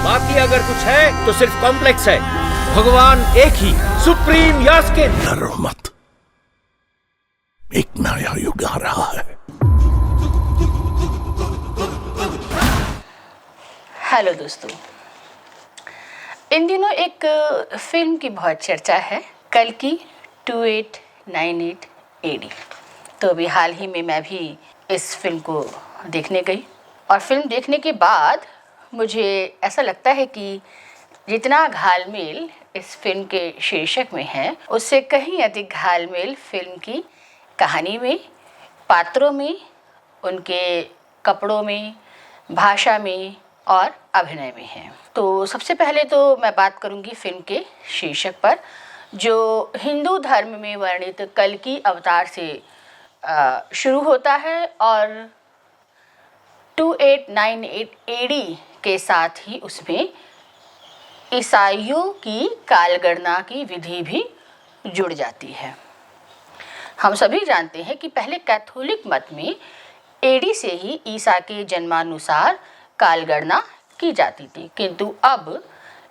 बाकी अगर कुछ है तो सिर्फ कॉम्प्लेक्स है। भगवान एक ही, सुप्रीम यास्किन। डरो मत, एक नया युग आ रहा है। हेलो दोस्तों, इन दिनों एक फिल्म की बहुत चर्चा है, कल्कि 2898 AD। तो अभी हाल ही में मैं भी इस फिल्म को देखने गई और फिल्म देखने के बाद मुझे ऐसा लगता है कि जितना घालमेल इस फिल्म के शीर्षक में है, उससे कहीं अधिक घालमेल फिल्म की कहानी में, पात्रों में, उनके कपड़ों में, भाषा में और अभिनय में है। तो सबसे पहले तो मैं बात करूंगी फिल्म के शीर्षक पर, जो हिंदू धर्म में वर्णित कल्कि अवतार से शुरू होता है और 2898 AD के साथ ही उसमें ईसाइयों की कालगणना की विधि भी जुड़ जाती है। हम सभी जानते हैं कि पहले कैथोलिक मत में AD से ही ईसा के जन्मानुसार कालगणना की जाती थी, किंतु अब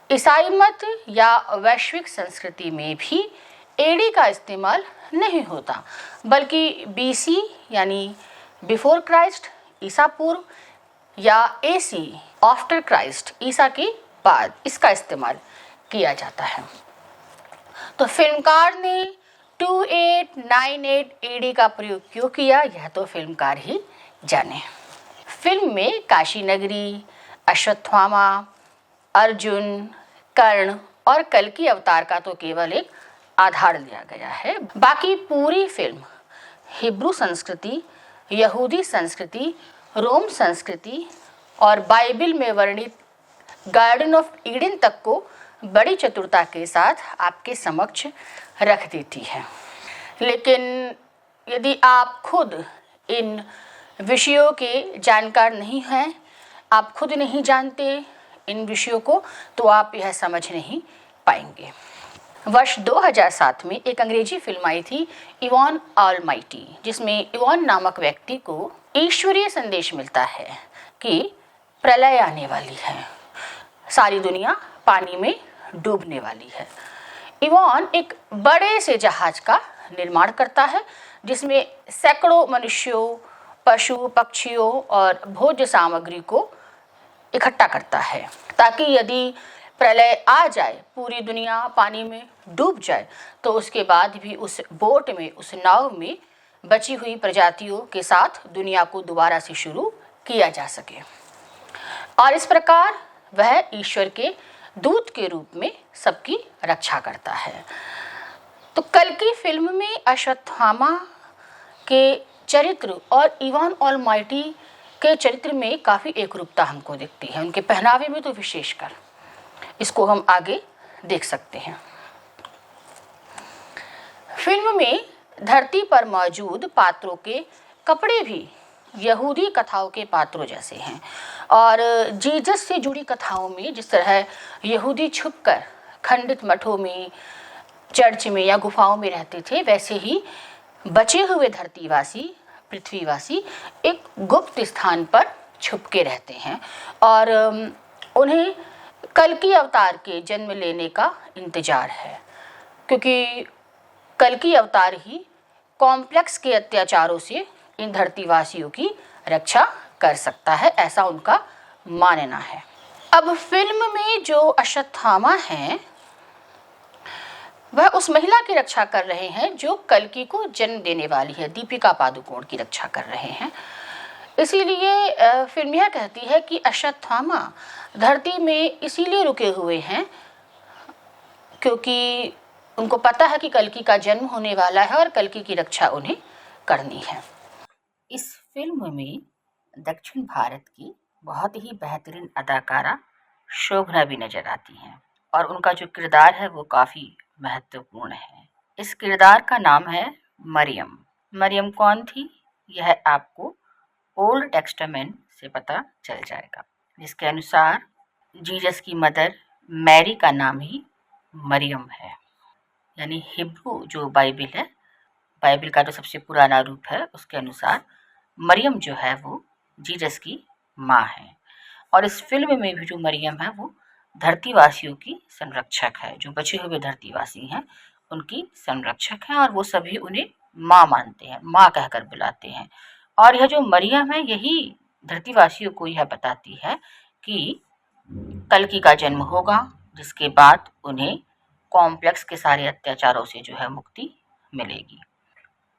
ईसाई मत या वैश्विक संस्कृति में भी AD का इस्तेमाल नहीं होता, बल्कि BC यानी बिफोर क्राइस्ट, ईसा पूर्व, या AC आफ्टर क्राइस्ट, ईसा के बाद इसका इस्तेमाल किया जाता है। तो फिल्मकार ने 2898 AD का प्रयोग क्यों किया, यह तो फिल्मकार ही जाने। फिल्म में काशी नगरी, अश्वत्थामा, अर्जुन, कर्ण और कल्कि अवतार का तो केवल एक आधार दिया गया है। बाकी पूरी फिल्म हिब्रू संस्कृति, यहूदी संस्कृति, रोम संस्कृति और बाइबल में वर्णित गार्डन ऑफ ईडन तक को बड़ी चतुरता के साथ आपके समक्ष रख देती है। लेकिन यदि आप खुद इन विषयों के जानकार नहीं हैं, आप खुद नहीं जानते इन विषयों को, तो आप यह समझ नहीं पाएंगे। वर्ष 2007 में एक अंग्रेजी फिल्म आई थी, इवॉन ऑलमाइटी, जिसमें इवॉन नामक व्यक्ति को ईश्वरीय संदेश मिलता है कि प्रलय आने वाली है, सारी दुनिया पानी में डूबने वाली है। इवॉन एक बड़े से जहाज का निर्माण करता है, जिसमें सैकड़ों मनुष्यों, पशु पक्षियों और भोज्य सामग्री को इकट्ठा करता है, ताकि यदि प्रलय आ जाए, पूरी दुनिया पानी में डूब जाए, तो उसके बाद भी उस बोट में, उस नाव में बची हुई प्रजातियों के साथ दुनिया को दोबारा से शुरू किया जा सके। और इस प्रकार वह ईश्वर के दूत के रूप में सबकी रक्षा करता है। तो कल्कि फिल्म में अश्वत्थामा के चरित्र और इवॉन ऑलमाइटी के चरित्र में काफ़ी एकरूपता हमको दिखती है, उनके पहनावे में तो विशेषकर। इसको हम आगे देख सकते हैं। फिल्म में धरती पर मौजूद पात्रों के कपड़े भी यहूदी कथाओं के पात्रों जैसे हैं, और जीसस से जुड़ी कथाओं में जिस तरह यहूदी छुपकर खंडित मठों में, चर्च में या गुफाओं में रहते थे, वैसे ही बचे हुए धरतीवासी, पृथ्वीवासी एक गुप्त स्थान पर छुप के रहते हैं और उन्हें कल्कि अवतार के जन्म लेने का इंतजार है, क्योंकि कल्कि अवतार ही कॉम्प्लेक्स के अत्याचारों से इन धरतीवासियों की रक्षा कर सकता है, ऐसा उनका मानना है। अब फिल्म में जो अश्वत्थामा हैं, वह उस महिला की रक्षा कर रहे हैं जो कल्कि को जन्म देने वाली है, दीपिका पादुकोण की रक्षा कर रहे हैं। इसीलिए फिल्म यह कहती है कि अश्वत्थामा धरती में इसीलिए रुके हुए हैं क्योंकि उनको पता है कि कल्कि का जन्म होने वाला है और कल्कि की रक्षा उन्हें करनी है। इस फिल्म में दक्षिण भारत की बहुत ही बेहतरीन अदाकारा शोभना भी नजर आती हैं और उनका जो किरदार है वो काफ़ी महत्वपूर्ण है। इस किरदार का नाम है मरियम। मरियम कौन थी, यह आपको ओल्ड टेस्टामेंट से पता चल जाएगा, जिसके अनुसार जीसस की मदर मैरी का नाम ही मरियम है। यानी हिब्रू जो बाइबल है, बाइबल का जो सबसे पुराना रूप है, उसके अनुसार मरियम जो है वो जीसस की माँ है। और इस फिल्म में भी जो मरियम है वो धरतीवासियों की संरक्षक है, जो बचे हुए धरतीवासी हैं उनकी संरक्षक है, और वो सभी उन्हें माँ मानते हैं, माँ कहकर बुलाते हैं। और यह जो मरियम है यही धरतीवासियों को यह बताती है कि कल्कि का जन्म होगा, जिसके बाद उन्हें कॉम्प्लेक्स के सारे अत्याचारों से जो है मुक्ति मिलेगी।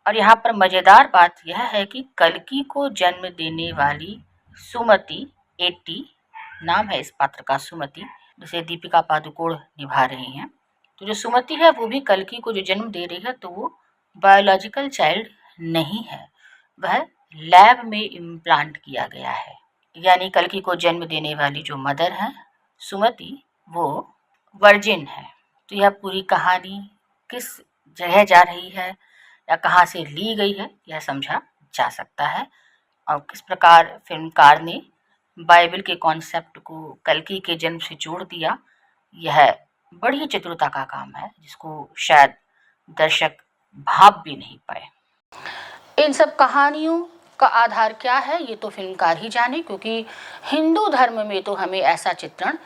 और यहाँ पर मजेदार बात यह है कि कल्कि को जन्म देने वाली सुमति, 80 नाम है इस पात्र का, सुमति, जिसे दीपिका पादुकोण निभा रही हैं। तो जो सुमति है वो भी कल्कि को जो जन्म दे रही है तो वो बायोलॉजिकल चाइल्ड नहीं है, वह लैब में इम्प्लांट किया गया है। यानी कल्कि को जन्म देने वाली जो मदर है सुमति, वो वर्जिन है। तो यह पूरी कहानी किस जगह जा रही है या कहाँ से ली गई है यह समझा जा सकता है, और किस प्रकार फिल्मकार ने बाइबल के कॉन्सेप्ट को कल्कि के जन्म से जोड़ दिया, यह बड़ी चतुरता का काम है जिसको शायद दर्शक भाप भी नहीं पाए। इन सब कहानियों का आधार क्या है ये तो फिल्मकार ही जाने, क्योंकि हिंदू धर्म में तो हमें ऐसा चित्रण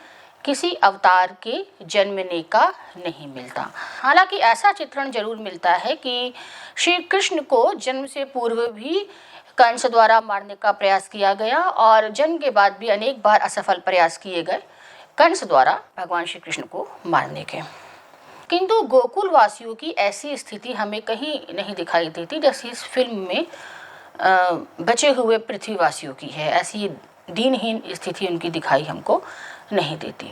किसी अवतार के जन्मने का नहीं मिलता। हालांकि ऐसा चित्रण जरूर मिलता है कि श्री कृष्ण को जन्म से पूर्व भी कंस द्वारा मारने का प्रयास किया गया, और जन्म के बाद भी अनेक बार असफल प्रयास किए गए कंस द्वारा भगवान श्री कृष्ण को मारने के। किंतु गोकुल वासियों की ऐसी स्थिति हमें कहीं नहीं दिखाई देती जैसी इस फिल्म में बचे हुए पृथ्वीवासियों की है। ऐसी दीनहीन स्थिति उनकी दिखाई हमको नहीं देती।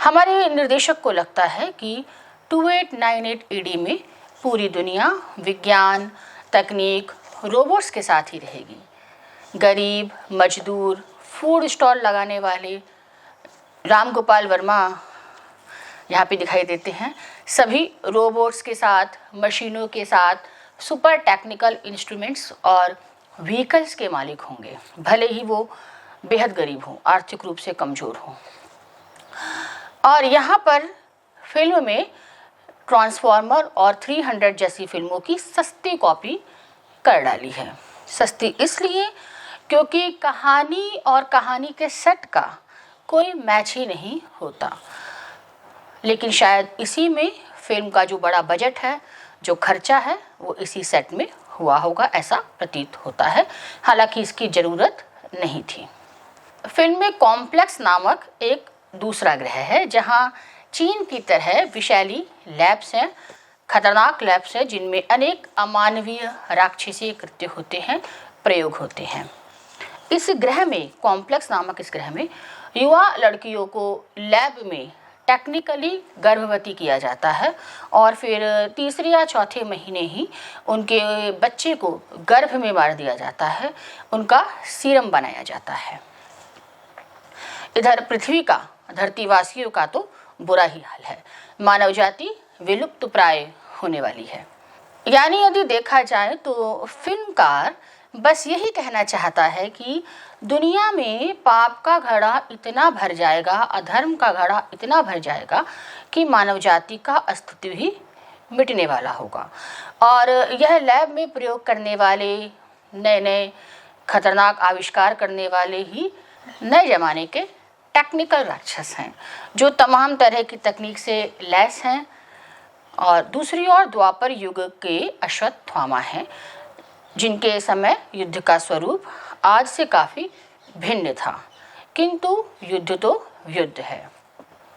हमारे निर्देशक को लगता है कि 2898 ईडी में पूरी दुनिया विज्ञान, तकनीक, रोबोट्स के साथ ही रहेगी। गरीब, मजदूर, फूड स्टॉल लगाने वाले, राम गोपाल वर्मा यहाँ पे दिखाई देते हैं, सभी रोबोट्स के साथ, मशीनों के साथ, सुपर टेक्निकल इंस्ट्रूमेंट्स और व्हीकल्स के मालिक होंगे, भले ही वो बेहद गरीब हों, आर्थिक रूप से कमज़ोर हों। और यहाँ पर फिल्म में ट्रांसफॉर्मर और 300 जैसी फिल्मों की सस्ती कॉपी कर डाली है। सस्ती इसलिए क्योंकि कहानी और कहानी के सेट का कोई मैच ही नहीं होता। लेकिन शायद इसी में फिल्म का जो बड़ा बजट है, जो खर्चा है, वो इसी सेट में हुआ होगा, ऐसा प्रतीत होता है। हालांकि इसकी ज़रूरत नहीं थी। फिल्म में कॉम्प्लेक्स नामक एक दूसरा ग्रह है जहां चीन की तरह विषैली लैब्स हैं, खतरनाक लैब्स हैं, जिनमें अनेक अमानवीय राक्षसीय कृत्य होते हैं, प्रयोग होते हैं। इस ग्रह में, कॉम्प्लेक्स नामक इस ग्रह में युवा लड़कियों को लैब में टेक्निकली गर्भवती किया जाता है और फिर तीसरे या चौथे महीने ही उनके बच्चे को गर्भ में मार दिया जाता है, उनका सीरम बनाया जाता है। इधर पृथ्वी का, धरतीवासियों का तो बुरा ही हाल है। मानव जाति विलुप्त प्राय होने वाली है। यानी यदि देखा जाए तो फिल्मकार बस यही कहना चाहता है कि दुनिया में पाप का घड़ा इतना भर जाएगा, अधर्म का घड़ा इतना भर जाएगा कि मानव जाति का अस्तित्व ही मिटने वाला होगा। और यह लैब में प्रयोग करने वाले, नए नए खतरनाक आविष्कार करने वाले ही नए ज़माने के टेक्निकल राक्षस हैं, जो तमाम तरह की तकनीक से लैस हैं। और दूसरी ओर द्वापर युग के अश्वत्थामा हैं, जिनके समय युद्ध का स्वरूप आज से काफ़ी भिन्न था, किंतु युद्ध तो युद्ध है।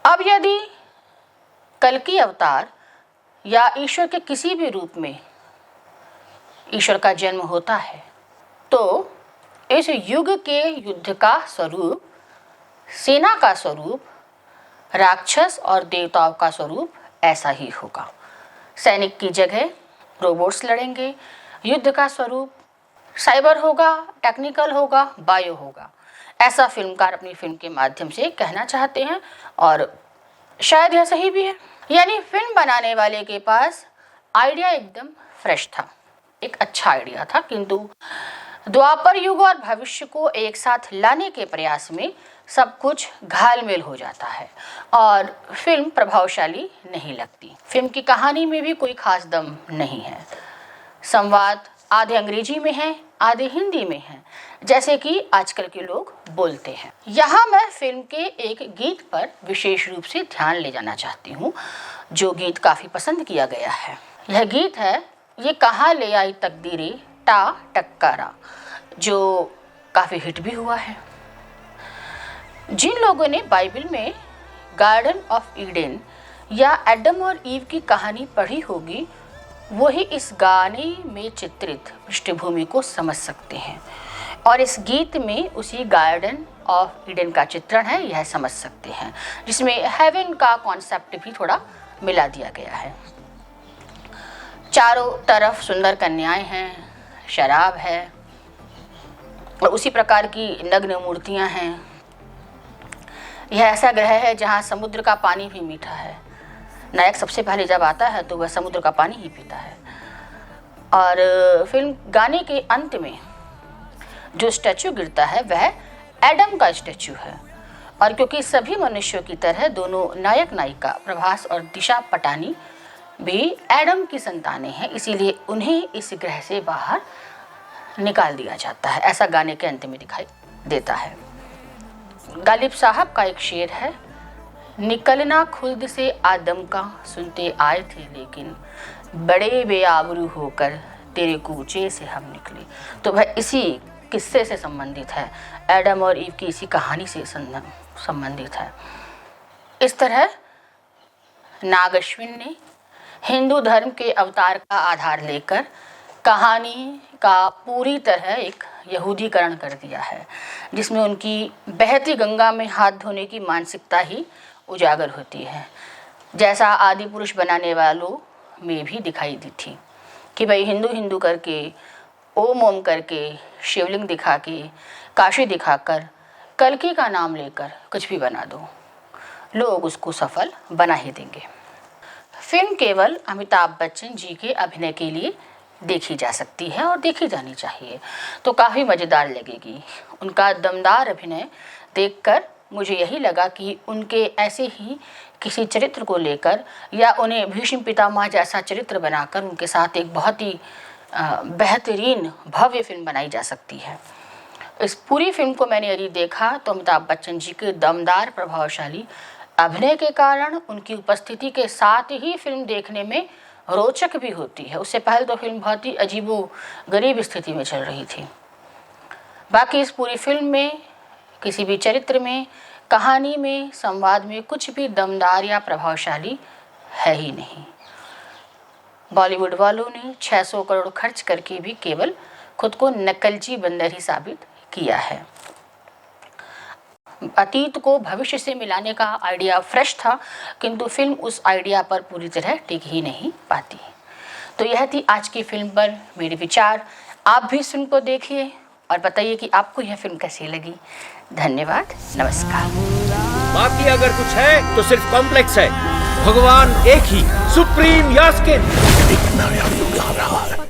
अब यदि कल्कि अवतार या ईश्वर के किसी भी रूप में ईश्वर का जन्म होता है तो इस युग के युद्ध का स्वरूप, सेना का स्वरूप, राक्षस और देवताओं का स्वरूप ऐसा ही होगा। सैनिक की जगह रोबोट्स लड़ेंगे, युद्ध का स्वरूप साइबर होगा, टेक्निकल होगा, बायो होगा। ऐसा फिल्मकार अपनी फिल्म के माध्यम से कहना चाहते हैं और शायद यह सही भी है। यानी फिल्म बनाने वाले के पास आइडिया एकदम फ्रेश था, एक अच्छा आइडिया था, किंतु द्वापर युग और भविष्य को एक साथ लाने के प्रयास में सब कुछ घालमेल हो जाता है और फिल्म प्रभावशाली नहीं लगती। फिल्म की कहानी में भी कोई खास दम नहीं है। संवाद, आधे अंग्रेजी में हैं, आधे हिंदी में हैं, जैसे कि आजकल के लोग बोलते हैं। यहाँ मैं फिल्म के एक गीत पर विशेष रूप से ध्यान ले जाना चाहती हूँ, जो गीत काफ़ी पसंद किया गया है। यह गीत है ये कहाँ ले आई तकदीरे टा टक्करा, जो काफ़ी हिट भी हुआ है। जिन लोगों ने बाइबल में गार्डन ऑफ ईडन या एडम और ईव की कहानी पढ़ी होगी, वही इस गाने में चित्रित पृष्ठभूमि को समझ सकते हैं और इस गीत में उसी गार्डन ऑफ ईडन का चित्रण है, यह समझ सकते हैं, जिसमें हेवन का कॉन्सेप्ट भी थोड़ा मिला दिया गया है। चारों तरफ सुंदर कन्याएं हैं, शराब है और उसी प्रकार की नग्न मूर्तियां हैं। यह ऐसा ग्रह है जहां समुद्र का पानी भी मीठा है। नायक सबसे पहले जब आता है तो वह समुद्र का पानी ही पीता है। और फिल्म गाने के अंत में जो स्टैचू गिरता है वह एडम का स्टैचू है। और क्योंकि सभी मनुष्यों की तरह दोनों नायक नायिका प्रभास और दिशा पटानी भी एडम की संतानें हैं, इसीलिए उन्हें इस ग्रह से बाहर निकाल दिया जाता है, ऐसा गाने के अंत में दिखाई देता है। गालिब साहब का एक शेर है, निकलना खुल्द से आदम का सुनते आए थे, लेकिन बड़े बेआबरू होकर तेरे कूचे से हम निकले। तो वह इसी किस्से से संबंधित है, एडम और ईव की इसी कहानी से संबंधित है। इस तरह नागश्विन ने हिंदू धर्म के अवतार का आधार लेकर कहानी का पूरी तरह एक यहूदीकरण कर दिया है, जिसमें उनकी बहती गंगा में हाथ धोने की मानसिकता ही उजागर होती है, जैसा आदि पुरुष बनाने वालों में भी दिखाई दी थी कि भाई हिंदू हिंदू करके, ओम ओम करके, शिवलिंग दिखा के, काशी दिखाकर, कल्कि का नाम लेकर कुछ भी बना दो, लोग उसको सफल बना ही देंगे। फिल्म केवल अमिताभ बच्चन जी के अभिनय के लिए देखी जा सकती है और देखी जानी चाहिए, तो काफ़ी मज़ेदार लगेगी। उनका दमदार अभिनय देखकर मुझे यही लगा कि उनके ऐसे ही किसी चरित्र को लेकर या उन्हें भीष्म पितामह जैसा चरित्र बनाकर उनके साथ एक बहुत ही बेहतरीन भव्य फिल्म बनाई जा सकती है। इस पूरी फिल्म को मैंने यदि देखा तो अमिताभ बच्चन जी के दमदार प्रभावशाली अभिनय के कारण उनकी उपस्थिति के साथ ही फिल्म देखने में रोचक भी होती है। उससे पहले तो फिल्म बहुत ही अजीबो-गरीब स्थिति में चल रही थी। बाकी इस पूरी फिल्म में किसी भी चरित्र में, कहानी में, संवाद में कुछ भी दमदार या प्रभावशाली है ही नहीं। बॉलीवुड वालों ने 600 करोड़ खर्च करके भी केवल खुद को नकलची बंदर ही साबित किया है। अतीत को भविष्य से मिलाने का आइडिया फ्रेश था, किंतु फिल्म उस आइडिया पर पूरी तरह टिक ही नहीं पाती। तो यह थी आज की फिल्म पर मेरे विचार। आप भी इस फिल्म को देखिए और बताइए कि आपको यह फिल्म कैसी लगी। धन्यवाद, नमस्कार। बाकी अगर कुछ है तो सिर्फ कॉम्प्लेक्स है। भगवान एक ही, सुप्रीम यास्किन। एक नया युग आ रहा है।